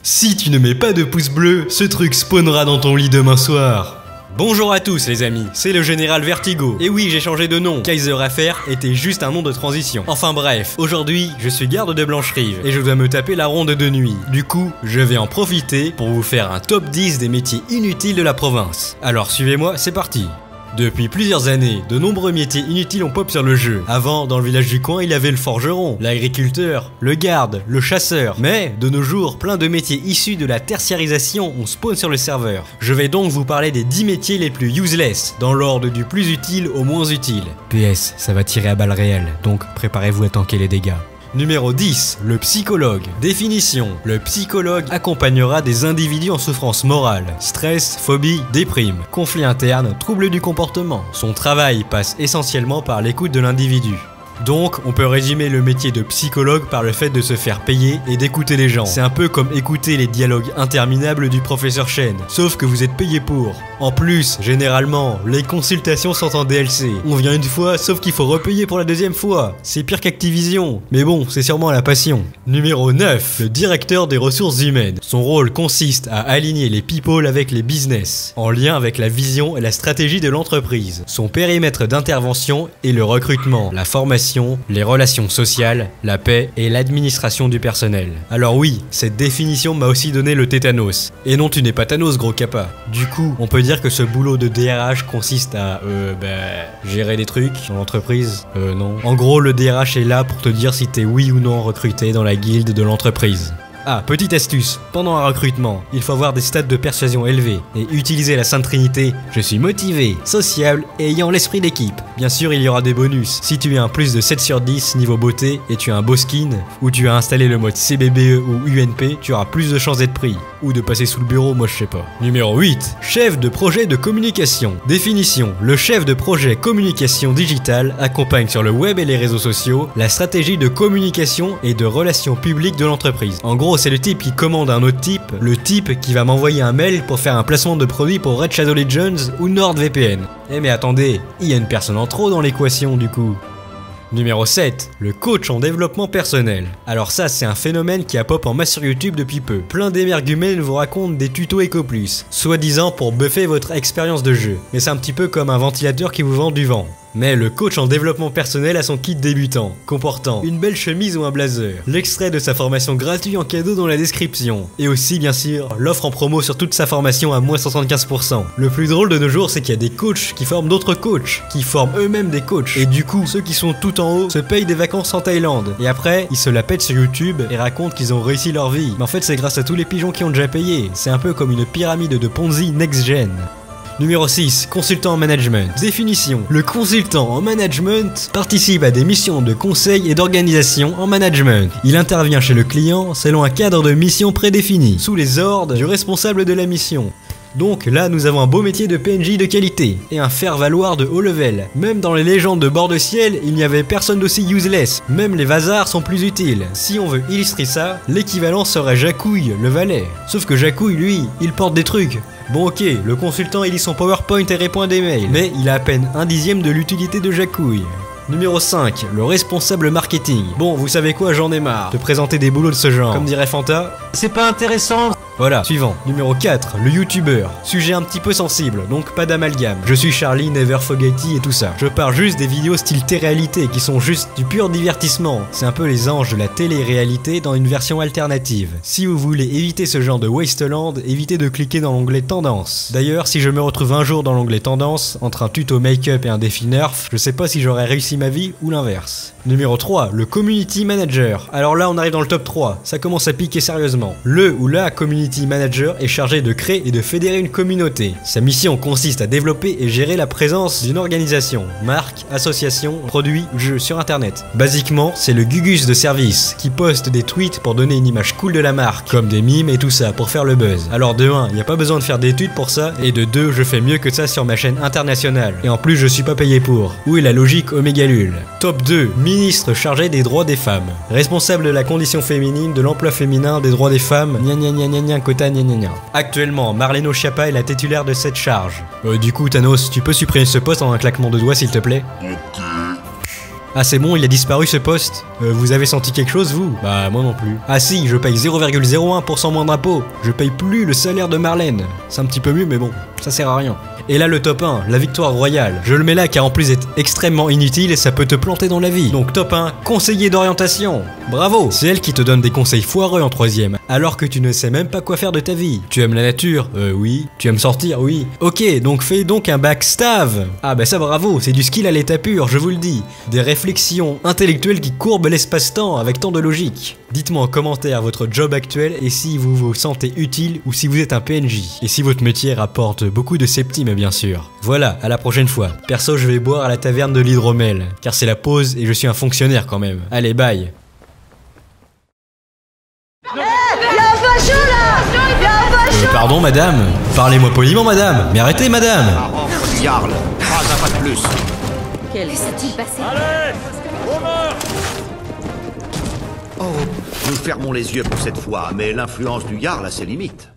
Si tu ne mets pas de pouce bleu, ce truc spawnera dans ton lit demain soir. Bonjour à tous les amis, c'est le général Vertigo. Et oui, j'ai changé de nom, Kaiser FR était juste un nom de transition. Enfin bref, aujourd'hui, je suis garde de Blancherive et je dois me taper la ronde de nuit. Du coup, je vais en profiter pour vous faire un top 10 des métiers inutiles de la province. Alors suivez-moi, c'est parti. Depuis plusieurs années, de nombreux métiers inutiles ont pop sur le jeu. Avant, dans le village du coin, il y avait le forgeron, l'agriculteur, le garde, le chasseur. Mais, de nos jours, plein de métiers issus de la tertiarisation ont spawn sur le serveur. Je vais donc vous parler des 10 métiers les plus useless, dans l'ordre du plus utile au moins utile. PS, ça va tirer à balles réelles, donc préparez-vous à tanker les dégâts. Numéro 10, le psychologue. Définition, le psychologue accompagnera des individus en souffrance morale, stress, phobie, déprime, conflit interne, troubles du comportement. Son travail passe essentiellement par l'écoute de l'individu. Donc, on peut résumer le métier de psychologue par le fait de se faire payer et d'écouter les gens. C'est un peu comme écouter les dialogues interminables du professeur Chen, sauf que vous êtes payé pour. En plus, généralement, les consultations sont en DLC. On vient une fois, sauf qu'il faut repayer pour la deuxième fois. C'est pire qu'Activision, mais bon, c'est sûrement la passion. Numéro 9, le directeur des ressources humaines. Son rôle consiste à aligner les people avec les business, en lien avec la vision et la stratégie de l'entreprise. Son périmètre d'intervention est le recrutement, la formation, les relations sociales, la paix et l'administration du personnel. Alors oui, cette définition m'a aussi donné le tétanos. Et non, tu n'es pas Thanos, gros capa. Du coup, on peut dire que ce boulot de DRH consiste à, gérer des trucs dans l'entreprise. Non. En gros, le DRH est là pour te dire si t'es oui ou non recruté dans la guilde de l'entreprise. Ah, petite astuce, pendant un recrutement, il faut avoir des stats de persuasion élevés et utiliser la Sainte Trinité. Je suis motivé, sociable et ayant l'esprit d'équipe. Bien sûr, il y aura des bonus. Si tu es un plus de 7 sur 10 niveau beauté et tu as un beau skin, ou tu as installé le mode CBBE ou UNP, tu auras plus de chances d'être pris. Ou de passer sous le bureau, moi je sais pas. Numéro 8, chef de projet de communication. Définition, le chef de projet communication digitale accompagne sur le web et les réseaux sociaux la stratégie de communication et de relations publiques de l'entreprise. En gros, c'est le type qui commande un autre type, le type qui va m'envoyer un mail pour faire un placement de produit pour Red Shadow Legends ou NordVPN. Eh mais attendez, il y a une personne en trop dans l'équation du coup. Numéro 7, le coach en développement personnel. Alors ça, c'est un phénomène qui a pop en masse sur YouTube depuis peu. Plein d'émergumènes vous racontent des tutos EcoPlus, soi-disant pour buffer votre expérience de jeu. Mais c'est un petit peu comme un ventilateur qui vous vend du vent. Mais le coach en développement personnel a son kit débutant, comportant une belle chemise ou un blazer, l'extrait de sa formation gratuite en cadeau dans la description, et aussi bien sûr l'offre en promo sur toute sa formation à moins 75%. Le plus drôle de nos jours, c'est qu'il y a des coachs qui forment d'autres coachs, qui forment eux-mêmes des coachs, et du coup ceux qui sont tout en haut se payent des vacances en Thaïlande, et après ils se la pètent sur YouTube et racontent qu'ils ont réussi leur vie. Mais en fait c'est grâce à tous les pigeons qui ont déjà payé, c'est un peu comme une pyramide de Ponzi next-gen. Numéro 6, consultant en management. Définition, le consultant en management participe à des missions de conseil et d'organisation en management. Il intervient chez le client selon un cadre de mission prédéfini, sous les ordres du responsable de la mission. Donc là, nous avons un beau métier de PNJ de qualité et un faire-valoir de haut level. Même dans les légendes de bord de ciel, il n'y avait personne d'aussi useless. Même les vasards sont plus utiles. Si on veut illustrer ça, l'équivalent serait Jacouille, le valet. Sauf que Jacouille, lui, il porte des trucs. Bon ok, le consultant il lit son PowerPoint et répond à des mails, mais il a à peine un dixième de l'utilité de Jacouille. Numéro 5, le responsable marketing. Bon, vous savez quoi, j'en ai marre de présenter des boulots de ce genre. Comme dirait Fanta, c'est pas intéressant. Voilà, suivant. Numéro 4, le youtubeur. Sujet un petit peu sensible, donc pas d'amalgame. Je suis Charlie, Never Fogety et tout ça. Je parle juste des vidéos style télé-réalité qui sont juste du pur divertissement. C'est un peu les anges de la télé-réalité dans une version alternative. Si vous voulez éviter ce genre de wasteland, évitez de cliquer dans l'onglet tendance. D'ailleurs, si je me retrouve un jour dans l'onglet tendance, entre un tuto make-up et un défi nerf, je sais pas si j'aurais réussi ma vie ou l'inverse. Numéro 3, le community manager. Alors là, on arrive dans le top 3. Ça commence à piquer sérieusement. Le ou la community manager est chargé de créer et de fédérer une communauté. Sa mission consiste à développer et gérer la présence d'une organisation, marque, association, produit ou jeu sur internet. Basiquement, c'est le Gugus de service qui poste des tweets pour donner une image cool de la marque, comme des mimes et tout ça pour faire le buzz. Alors de 1, il n'y a pas besoin de faire d'études pour ça, et de 2, je fais mieux que ça sur ma chaîne internationale. Et en plus, je suis pas payé pour. Où est la logique Oméga Lul? Top 2, ministre chargé des droits des femmes. Responsable de la condition féminine, de l'emploi féminin, des droits des femmes, gna gna gna gna gna quota gna gna gna. Actuellement, Marlène Schiappa est la titulaire de cette charge. Du coup, Thanos, tu peux supprimer ce poste en un claquement de doigts s'il te plaît? Ah c'est bon, il a disparu ce poste. Vous avez senti quelque chose vous? Bah moi non plus. Ah si, je paye 0,01% moins d'impôts. Je paye plus le salaire de Marlène. C'est un petit peu mieux mais bon, ça sert à rien. Et là le top 1, la victoire royale. Je le mets là car en plus d'être extrêmement inutile et ça peut te planter dans la vie. Donc top 1, conseiller d'orientation. Bravo. C'est elle qui te donne des conseils foireux en 3ème, alors que tu ne sais même pas quoi faire de ta vie. Tu aimes la nature? Oui. Tu aimes sortir? Oui. Ok, donc fais donc un backstab. Ah bah ça bravo, c'est du skill à l'état pur, je vous le dis. Des réflexions intellectuelles qui courbent l'espace-temps avec tant de logique. Dites-moi en commentaire votre job actuel et si vous vous sentez utile ou si vous êtes un PNJ. Et si votre métier rapporte beaucoup de septimes bien sûr. Voilà, à la prochaine fois. Perso, je vais boire à la taverne de l'hydromel, car c'est la pause et je suis un fonctionnaire quand même. Allez, bye. Pardon madame? Parlez-moi poliment madame. Mais arrêtez madame. Jarl, pas un pas de plus. Que s'est-il passé? Allez, au meurtre. Oh, nous fermons les yeux pour cette fois, mais l'influence du Jarl a ses limites.